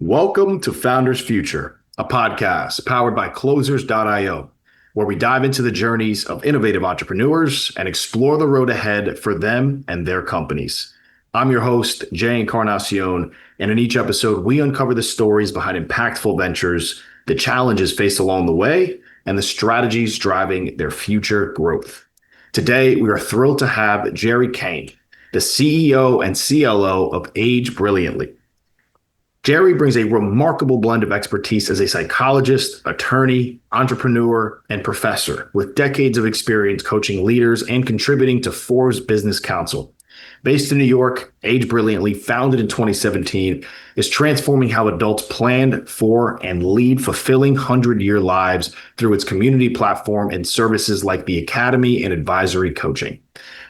Welcome to Founders Future, a podcast powered by Closers.io, where we dive into the journeys of innovative entrepreneurs and explore the road ahead for them and their companies. I'm your host, Jay Encarnacion, and in each episode, we uncover the stories behind impactful ventures, the challenges faced along the way, and the strategies driving their future growth. Today, we are thrilled to have Jerry Cahn, the CEO and CLO of Age Brilliantly. Jerry brings a remarkable blend of expertise as a psychologist, attorney, entrepreneur, and professor with decades of experience coaching leaders and contributing to Forbes Business Council. Based in New York, Age Brilliantly, founded in 2017, is transforming how adults plan for and lead fulfilling 100-year lives through its community platform and services like the Academy and advisory coaching.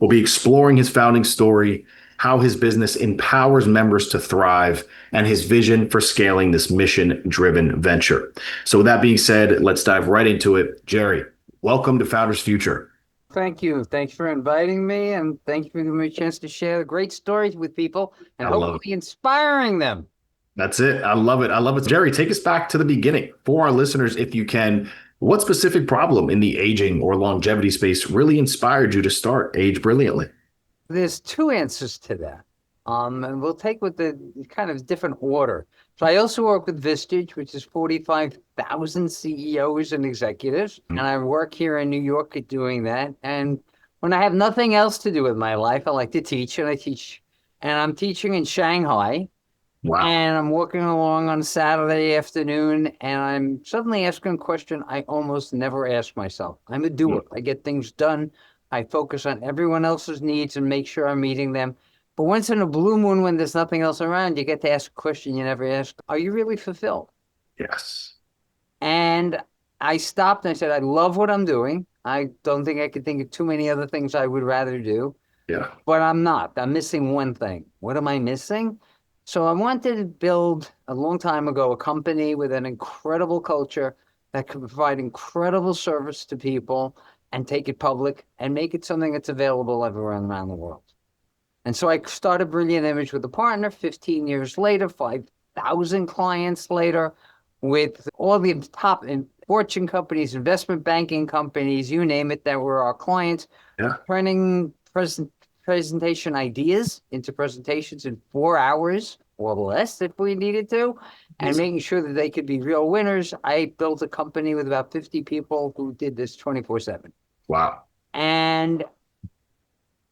We'll be exploring his founding story, how his business empowers members to thrive, and his vision for scaling this mission-driven venture. So with that being said, let's dive right into it. Jerry, welcome to Founders Future. Thank you. Thanks for inviting me, and thank you for giving me a chance to share great stories with people and hopefully inspiring them. That's it. I love it. I love it. Jerry, take us back to the beginning. For our listeners, if you can, what specific problem in the aging or longevity space really inspired you to start Age Brilliantly? There's two answers to that. And we'll take with the kind of different order. So I also work with Vistage, which is 45,000 CEOs and executives. And I work here in New York at doing that. And when I have nothing else to do with my life, I like to teach, and I teach. And I'm teaching in Shanghai. Wow. And I'm walking along on a Saturday afternoon, and I'm suddenly asking a question I almost never ask myself. I'm a doer. I get things done. I focus on everyone else's needs and make sure I'm meeting them. But once in a blue moon, when there's nothing else around, you get to ask a question you never asked. Are you really fulfilled? Yes. And I stopped and I said, I love what I'm doing. I don't think I could think of too many other things I would rather do. Yeah. But I'm not. I'm missing one thing. What am I missing? So I wanted to build, a long time ago, a company with an incredible culture that could provide incredible service to people and take it public and make it something that's available everywhere around the world. And so I started Brilliant Image with a partner. 15 years later, 5,000 clients later, with all the top Fortune companies, investment banking companies, you name it, that were our clients, turning presentation ideas into presentations in 4 hours or less if we needed to, and making sure that they could be real winners. I built a company with about 50 people who did this 24/7. Wow. And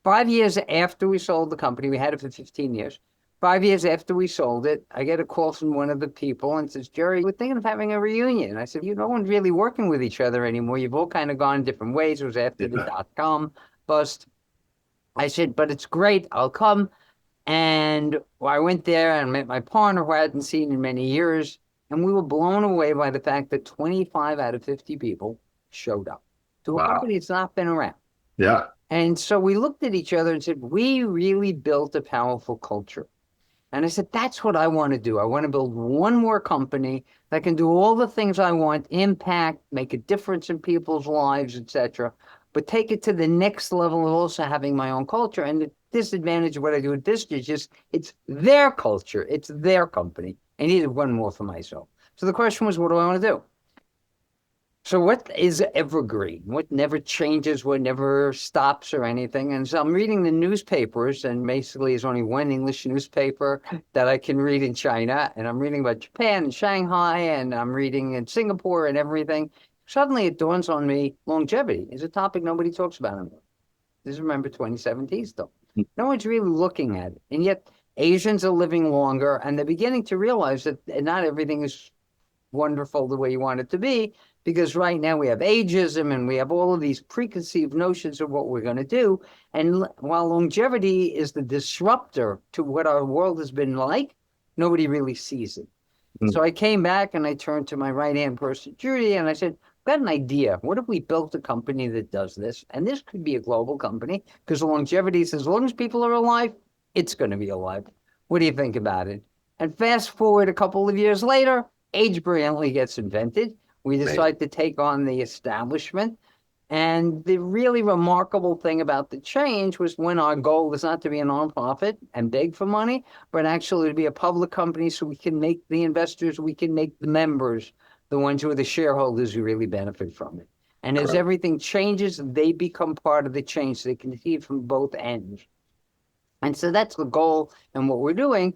5 years after we sold the company, we had it for 15 years. 5 years after we sold it, I get a call from one of the people and says, Jerry, we're thinking of having a reunion. I said, no one's really working with each other anymore. You've all kind of gone different ways. It was after the dot-com bust. I said, but it's great. I'll come. And I went there and met my partner, who I hadn't seen in many years. And we were blown away by the fact that 25 out of 50 people showed up to a company that's not been around. Yeah. And so we looked at each other and said, we really built a powerful culture. And I said, that's what I want to do. I want to build one more company that can do all the things I want, impact, make a difference in people's lives, etc., but take it to the next level of also having my own culture. And the disadvantage of what I do at Vistage is it's their culture. It's their company. I needed one more for myself. So the question was, what do I want to do? So what is evergreen? What never changes, what never stops or anything? And so I'm reading the newspapers, and basically there's only one English newspaper that I can read in China. And I'm reading about Japan and Shanghai, and I'm reading in Singapore and everything. Suddenly it dawns on me, longevity is a topic nobody talks about anymore. This is, remember, 2017 still. No one's really looking at it. And yet Asians are living longer, and they're beginning to realize that not everything is wonderful the way you want it to be, because right now we have ageism and we have all of these preconceived notions of what we're going to do. And while longevity is the disruptor to what our world has been like, nobody really sees it. So I came back and I turned to my right-hand person, Judy, and I said, I've got an idea. What if we built a company that does this? And this could be a global company, because longevity says, as long as people are alive, it's going to be alive. What do you think about it? And fast forward a couple of years later, Age Brilliantly gets invented. We decide to take on the establishment. And the really remarkable thing about the change was when our goal was not to be a nonprofit and beg for money, but actually to be a public company so we can make the investors, we can make the members, the ones who are the shareholders who really benefit from it. And as everything changes, they become part of the change. They can see it from both ends. And so that's the goal and what we're doing.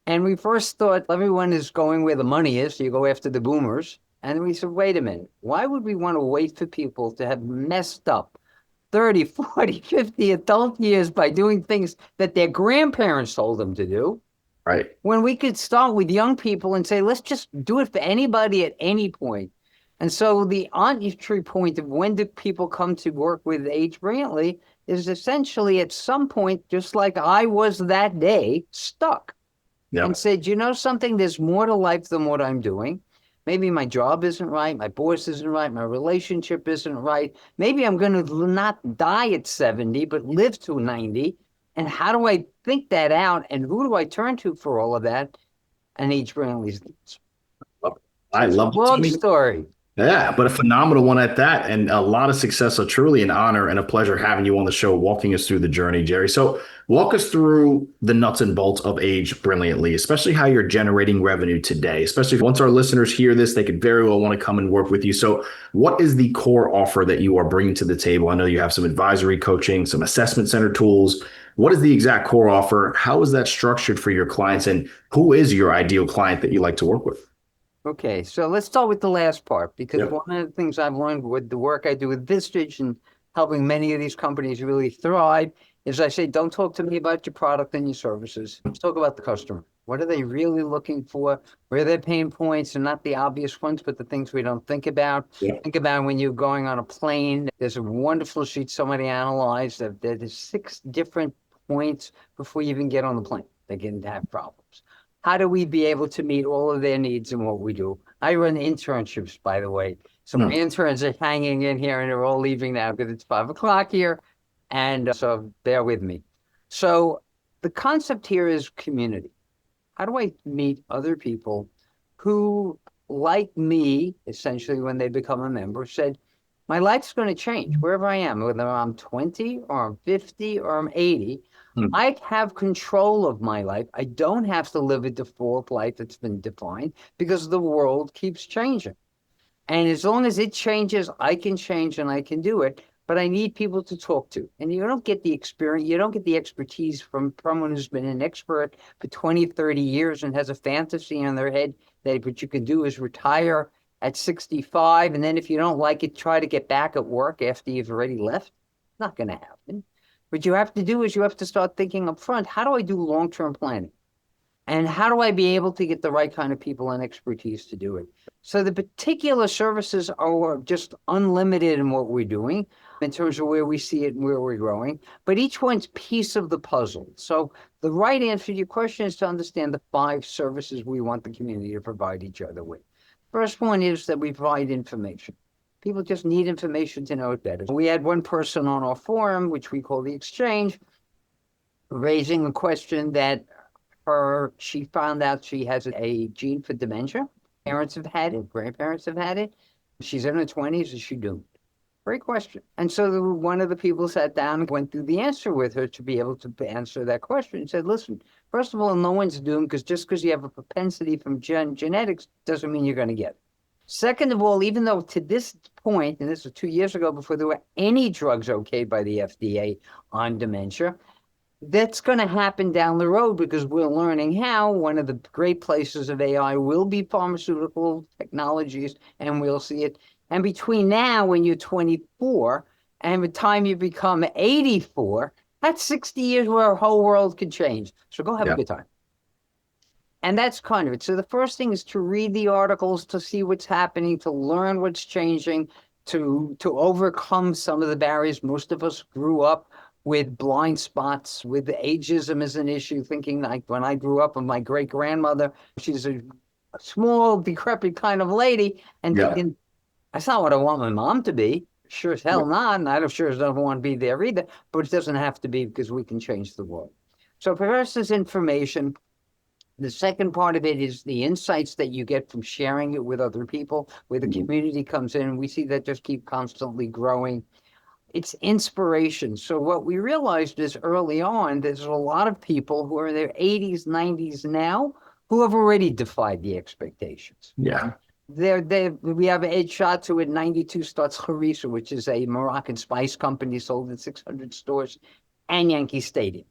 And we first thought everyone is going where the money is, so you go after the boomers. And we said, wait a minute, why would we want to wait for people to have messed up 30, 40, 50 adult years by doing things that their grandparents told them to do? Right. When we could start with young people and say, let's just do it for anybody at any point. And so the entry point of when do people come to work with Age Brilliantly is essentially at some point, just like I was that day, stuck. Yeah. And said, you know something, there's more to life than what I'm doing. Maybe my job isn't right, my boss isn't right, my relationship isn't right. Maybe I'm going to not die at 70, but live to 90. And how do I think that out? And who do I turn to for all of that? And Age Brilliantly's I love it. long story. Yeah, but a phenomenal one at that, and a lot of success. So truly an honor and a pleasure having you on the show, walking us through the journey, Jerry. So walk us through the nuts and bolts of Age Brilliantly, especially how you're generating revenue today, especially once our listeners hear this, they could very well want to come and work with you. So what is the core offer that you are bringing to the table? I know you have some advisory coaching, some assessment center tools. What is the exact core offer? How is that structured for your clients? And who is your ideal client that you like to work with? Okay, so let's start with the last part, because one of the things I've learned with the work I do with Vistage and helping many of these companies really thrive is I say, don't talk to me about your product and your services. Let's talk about the customer. What are they really looking for? Where are their pain points, and not the obvious ones, but the things we don't think about. Think about when you're going on a plane. There's a wonderful sheet somebody analyzed that there's 6 different points before you even get on the plane. They can have problems. How do we be able to meet all of their needs in what we do? I run internships, by the way. So my interns are hanging in here and they're all leaving now because it's 5 o'clock here. And so bear with me. So the concept here is community. How do I meet other people who, like me, essentially when they become a member, said, my life's going to change wherever I am, whether I'm 20 or I'm 50 or I'm 80. I have control of my life. I don't have to live a default life that's been defined because the world keeps changing. And as long as it changes, I can change and I can do it. But I need people to talk to. And you don't get the experience, you don't get the expertise from someone who's been an expert for 20, 30 years and has a fantasy in their head that what you can do is retire at 65. And then if you don't like it, try to get back at work after you've already left. Not going to happen. What you have to do is you have to start thinking up front, how do I do long-term planning? And how do I be able to get the right kind of people and expertise to do it? So the particular services are just unlimited in what we're doing in terms of where we see it and where we're growing, but each one's piece of the puzzle. So the right answer to your question is to understand the 5 services we want the community to provide each other with. First one is that we provide information. People just need information to know it better. We had one person on our forum, which we call the exchange, raising a question that she found out she has a gene for dementia. Parents have had it, grandparents have had it. She's in her 20s, is she doomed? Great question. And so one of the people sat down and went through the answer with her to be able to answer that question and said, listen, first of all, no one's doomed because just because you have a propensity from genetics doesn't mean you're going to get it. Second of all, even though to this point, and this was 2 years ago before there were any drugs okayed by the FDA on dementia, that's going to happen down the road because we're learning how. One of the great places of AI will be pharmaceutical technologies, and we'll see it. And between now, when you're 24, and the time you become 84, that's 60 years where our whole world could change. So go have a good time. And that's kind of it. So the first thing is to read the articles, to see what's happening, to learn what's changing, to overcome some of the barriers. Most of us grew up with blind spots, with ageism as an issue, thinking like when I grew up with my great-grandmother, she's a small, decrepit kind of lady, and thinking, that's not what I want my mom to be. Sure as hell not, and I sure as don't want to be there either, but it doesn't have to be because we can change the world. So first is information. The second part of it is the insights that you get from sharing it with other people, where the community comes in. We see that just keep constantly growing. It's inspiration. So what we realized is early on, there's a lot of people who are in their 80s, 90s now who have already defied the expectations. Yeah. We have Ed Schatz, who at 92 starts Harissa, which is a Moroccan spice company sold in 600 stores, and Yankee Stadium.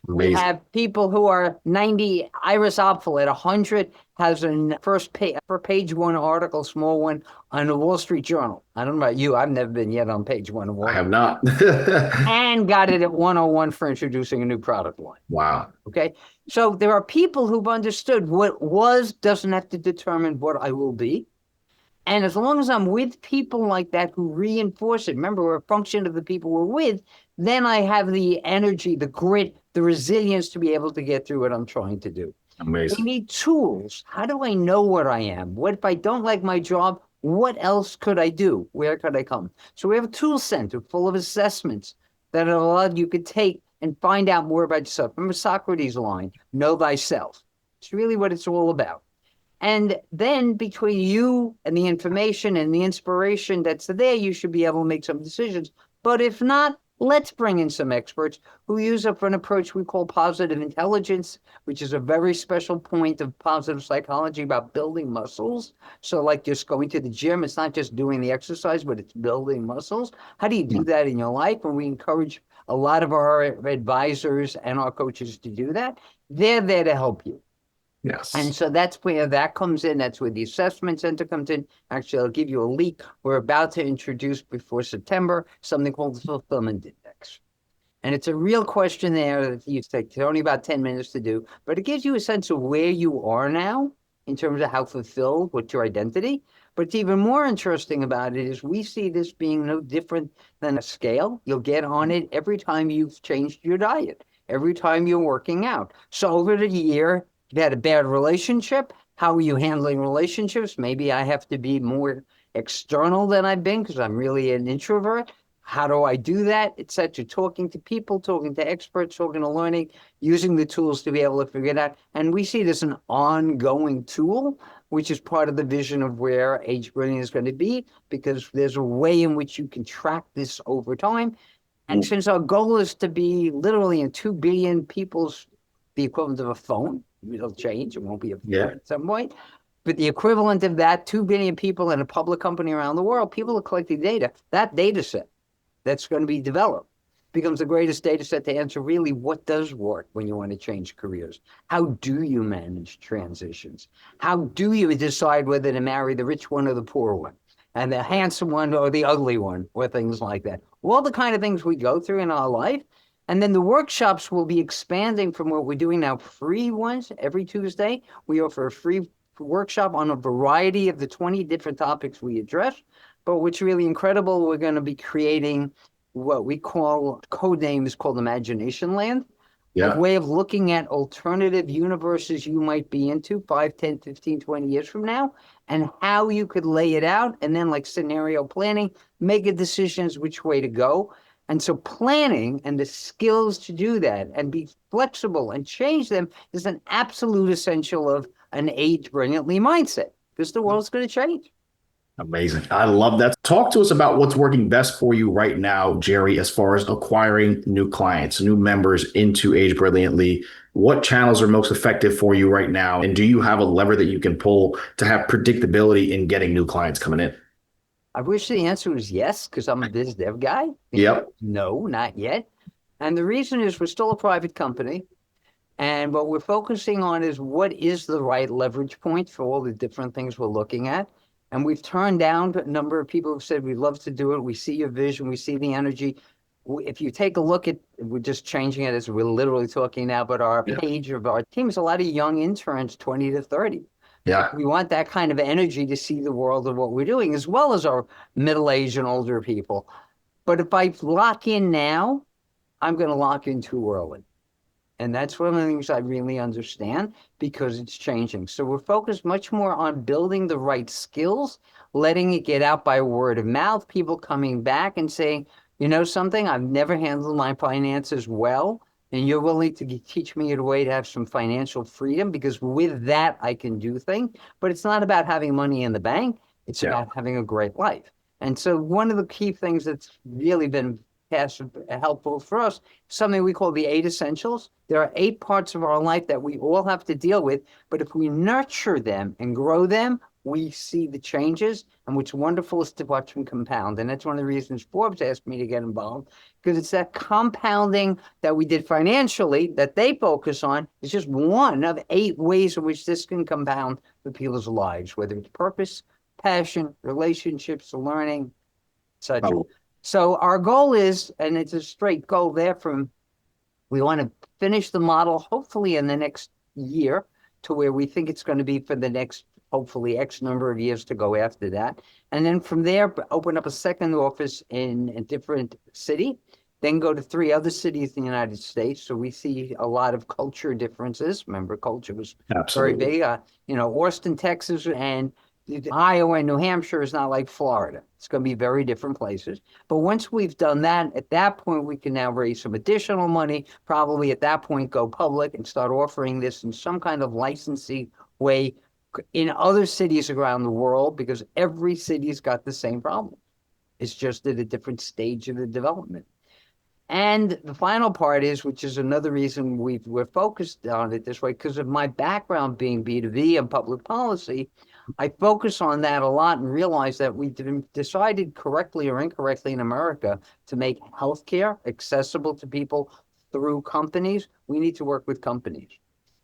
We Amazing. have people who are 90. Iris Apfel at 100 has a page one article, small one, on the Wall Street Journal. I don't know about you. I've never been yet on page one of Wall I Street. have not. And got it at 101 for introducing a new product line. Wow. Okay. So there are people who've understood what was doesn't have to determine what I will be. And as long as I'm with people like that who reinforce it, remember, we're a function of the people we're with, then I have the energy, the grit, the resilience to be able to get through what I'm trying to do. Amazing. We need tools. How do I know what I am? What if I don't like my job? What else could I do? Where could I come? So we have a tool center full of assessments that you could take and find out more about yourself. Remember Socrates' line, know thyself. It's really what it's all about. And then between you and the information and the inspiration that's there, you should be able to make some decisions. But if not, let's bring in some experts who use an approach we call positive intelligence, which is a very special point of positive psychology about building muscles. So like just going to the gym, it's not just doing the exercise, but it's building muscles. How do you do that in your life? And we encourage a lot of our advisors and our coaches to do that. They're there to help you. Yes. And so that's where that comes in. That's where the assessment center comes in. Actually, I'll give you a leak. We're about to introduce before September something called the Fulfillment Index. And it's a real questionnaire that you take only about 10 minutes to do, but it gives you a sense of where you are now in terms of how fulfilled, what's your identity. But it's even more interesting about it is we see this being no different than a scale. You'll get on it every time you've changed your diet, every time you're working out. So over the year, you had a bad relationship. How are you handling relationships? Maybe I have to be more external than I've been because I'm really an introvert. How do I do that? It's such a talking to people, talking to experts, talking to learning, using the tools to be able to figure it out. And we see it as an ongoing tool, which is part of the vision of where Age Brilliant is going to be, because there's a way in which you can track this over time. And since our goal is to be literally in 2 billion people's, the equivalent of a phone, it'll change. It won't be a phone at some point. But the equivalent of that, 2 billion people in a public company around the world, people are collecting data. That data set that's going to be developed becomes the greatest data set to answer really what does work when you want to change careers. How do you manage transitions? How do you decide whether to marry the rich one or the poor one, and the handsome one or the ugly one, or things like that? All the kind of things we go through in our life. And then the workshops will be expanding from what we're doing now, free ones every Tuesday. We offer a free workshop on a variety of the 20 different topics we address. But what's really incredible, we're going to be creating what we call, code name is called Imagination Land. A way of looking at alternative universes you might be into 5, 10, 15, 20 years from now, and how you could lay it out. And then like scenario planning, make a decision as which way to go. And so planning and the skills to do that and be flexible and change them is an absolute essential of an Age Brilliantly mindset, because the world's going to change. Amazing. I love that. Talk to us about what's working best for you right now, Jerry, as far as acquiring new clients, new members into Age Brilliantly. What channels are most effective for you right now? And do you have a lever that you can pull to have predictability in getting new clients coming in? I wish the answer was yes, because I'm a biz dev guy. Yep. No, not yet. And the reason is we're still a private company. And what we're focusing on is what is the right leverage point for all the different things we're looking at. And we've turned down a number of people who've said, we'd love to do it. We see your vision. We see the energy. If you take a look at, we're just changing it as we're literally talking now, but our page of our team is a lot of young interns, 20 to 30. Yeah. We want that kind of energy to see the world of what we're doing, as well as our middle-aged and older people. But if I lock in now, I'm going to lock in too early. And that's one of the things I really understand, because it's changing. So we're focused much more on building the right skills, letting it get out by word of mouth, people coming back and saying, you know something, I've never handled my finances well, and you're willing to teach me a way to have some financial freedom, because with that I can do things. But it's not about having money in the bank. It's Yeah. about having a great life. And so one of the key things that's really been helpful for us, something we call the 8 essentials. There are 8 parts of our life that we all have to deal with, but if we nurture them and grow them, we see the changes. And what's wonderful is to watch them compound. And that's one of the reasons Forbes asked me to get involved, because it's that compounding that we did financially that they focus on. It's just one of 8 ways in which this can compound for people's lives, whether it's purpose, passion, relationships, learning, such. Oh, So our goal is, and it's a straight goal there from, we want to finish the model hopefully in the next year to where we think it's going to be for the next, hopefully, X number of years to go after that. And then from there, open up a second office in a different city, then go to 3 other cities in the United States. So we see a lot of culture differences. Remember, culture was very absolutely. big. Austin, Texas, and Iowa and New Hampshire is not like Florida. It's going to be very different places. But once we've done that, at that point, we can now raise some additional money, probably at that point go public and start offering this in some kind of licensing way in other cities around the world, because every city's got the same problem. It's just at a different stage of the development. And the final part is, which is another reason we're focused on it this way, because of my background being B2B and public policy, I focus on that a lot and realize that we decided correctly or incorrectly in America to make healthcare accessible to people through companies. We need to work with companies.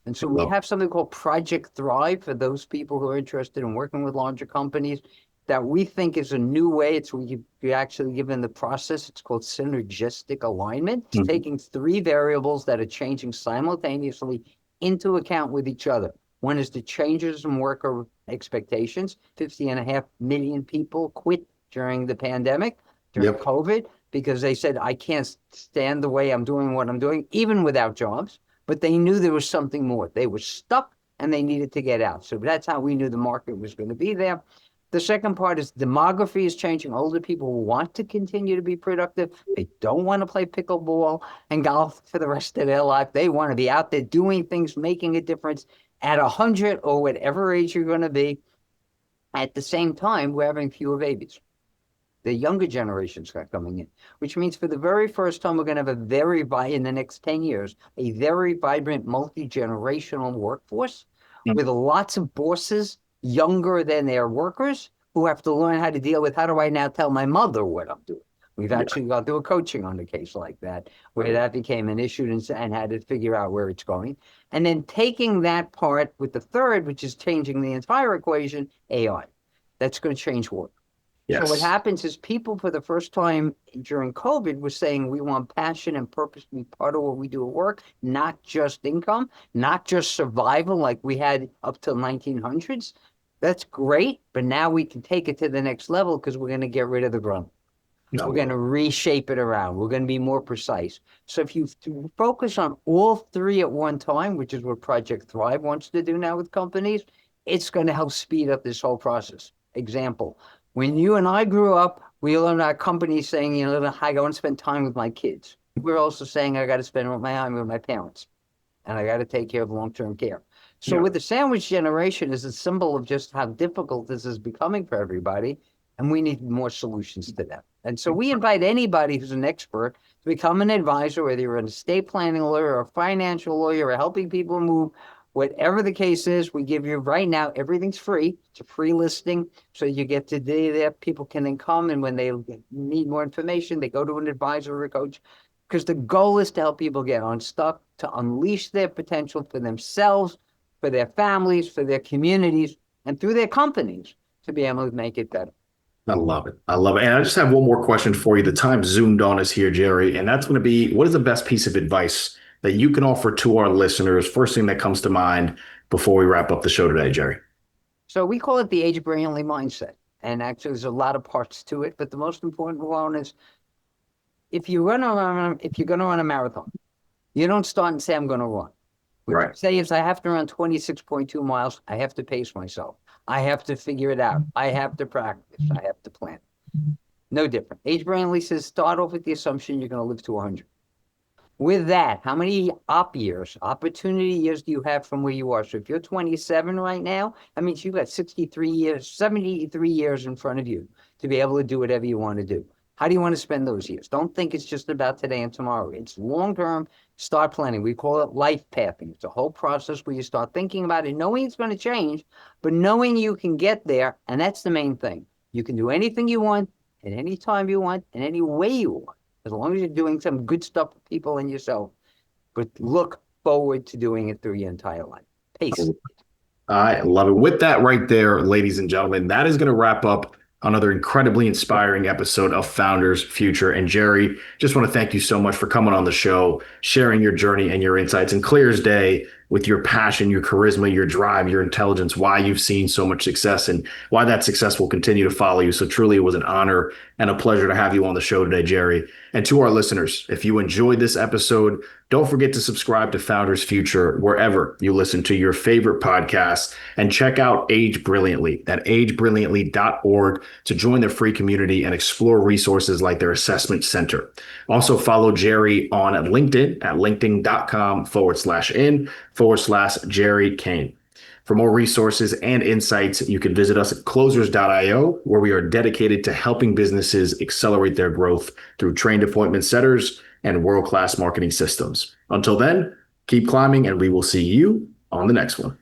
And so we have something called Project Thrive for those people who are interested in working with larger companies that we think is a new way. It's where you actually given the process. It's called synergistic alignment. It's taking 3 variables that are changing simultaneously into account with each other. One is the changes in worker expectations. 50.5 million people quit during the pandemic, during COVID, because they said, I can't stand the way I'm doing what I'm doing, even without jobs. But they knew there was something more. They were stuck and they needed to get out. So that's how we knew the market was going to be there. The second part is demography is changing. Older people want to continue to be productive. They don't want to play pickleball and golf for the rest of their life. They want to be out there doing things, making a difference at 100 or whatever age you're going to be. At the same time, we're having fewer babies. The younger generations are coming in, which means for the very first time, we're going to have in the next 10 years, a very vibrant multi-generational workforce with lots of bosses younger than their workers who have to learn how to deal with, how do I now tell my mother what I'm doing? We've actually gone through a coaching on a case like that, where that became an issue and had to figure out where it's going. And then taking that part with the third, which is changing the entire equation, AI. That's going to change work. So what happens is people for the first time during COVID were saying we want passion and purpose to be part of what we do at work, not just income, not just survival like we had up till 1900s. That's great, but now we can take it to the next level because we're going to get rid of the grunt. We're going to reshape it around. We're going to be more precise. So if you focus on all 3 at one time, which is what Project Thrive wants to do now with companies, it's going to help speed up this whole process. Example. When you and I grew up, we learned our companies saying, I want to spend time with my kids. We're also saying I got to spend time with my parents, and I got to take care of long-term care. So with the sandwich generation is a symbol of just how difficult this is becoming for everybody, and we need more solutions to that. And so we invite anybody who's an expert to become an advisor, whether you're an estate planning lawyer or a financial lawyer or helping people move. Whatever the case is, we give you right now, everything's free. It's a free listing. So you get to do that. People can then come, and when they need more information, they go to an advisor or a coach, because the goal is to help people get unstuck, to unleash their potential for themselves, for their families, for their communities, and through their companies to be able to make it better. I love it. I love it. And I just have one more question for you. The time zoomed on us here, Jerry, and that's going to be, what is the best piece of advice that you can offer to our listeners? First thing that comes to mind before we wrap up the show today, Jerry. So we call it the Age Brilliantly mindset. And actually, there's a lot of parts to it. But the most important one is, if you're going to run a marathon, you don't start and say, I'm going to run. What you say is, I have to run 26.2 miles. I have to pace myself. I have to figure it out. I have to practice. I have to plan. No different. Age Brilliantly says, start off with the assumption you're going to live to 100. With that, how many opportunity years do you have from where you are? So if you're 27 right now, that means you've got 63 years, 73 years in front of you to be able to do whatever you want to do. How do you want to spend those years? Don't think it's just about today and tomorrow. It's long-term. Start planning. We call it life pathing. It's a whole process where you start thinking about it, knowing it's going to change, but knowing you can get there. And that's the main thing. You can do anything you want at any time you want, in any way you want, as long as you're doing some good stuff for people and yourself. But look forward to doing it through your entire life. Peace. I love it. With that right there, ladies and gentlemen, that is going to wrap up another incredibly inspiring episode of Founders Future. And Jerry, just want to thank you so much for coming on the show, sharing your journey and your insights, and clear as day with your passion, your charisma, your drive, your intelligence, why you've seen so much success and why that success will continue to follow you. So truly, it was an honor and a pleasure to have you on the show today, Jerry. And to our listeners, if you enjoyed this episode, don't forget to subscribe to Founders Future wherever you listen to your favorite podcasts, and check out Age Brilliantly at agebrilliantly.org to join their free community and explore resources like their assessment center. Also follow Jerry on LinkedIn at linkedin.com/in/Jerry Cahn. For more resources and insights, you can visit us at closers.io, where we are dedicated to helping businesses accelerate their growth through trained appointment setters and world-class marketing systems. Until then, keep climbing, and we will see you on the next one.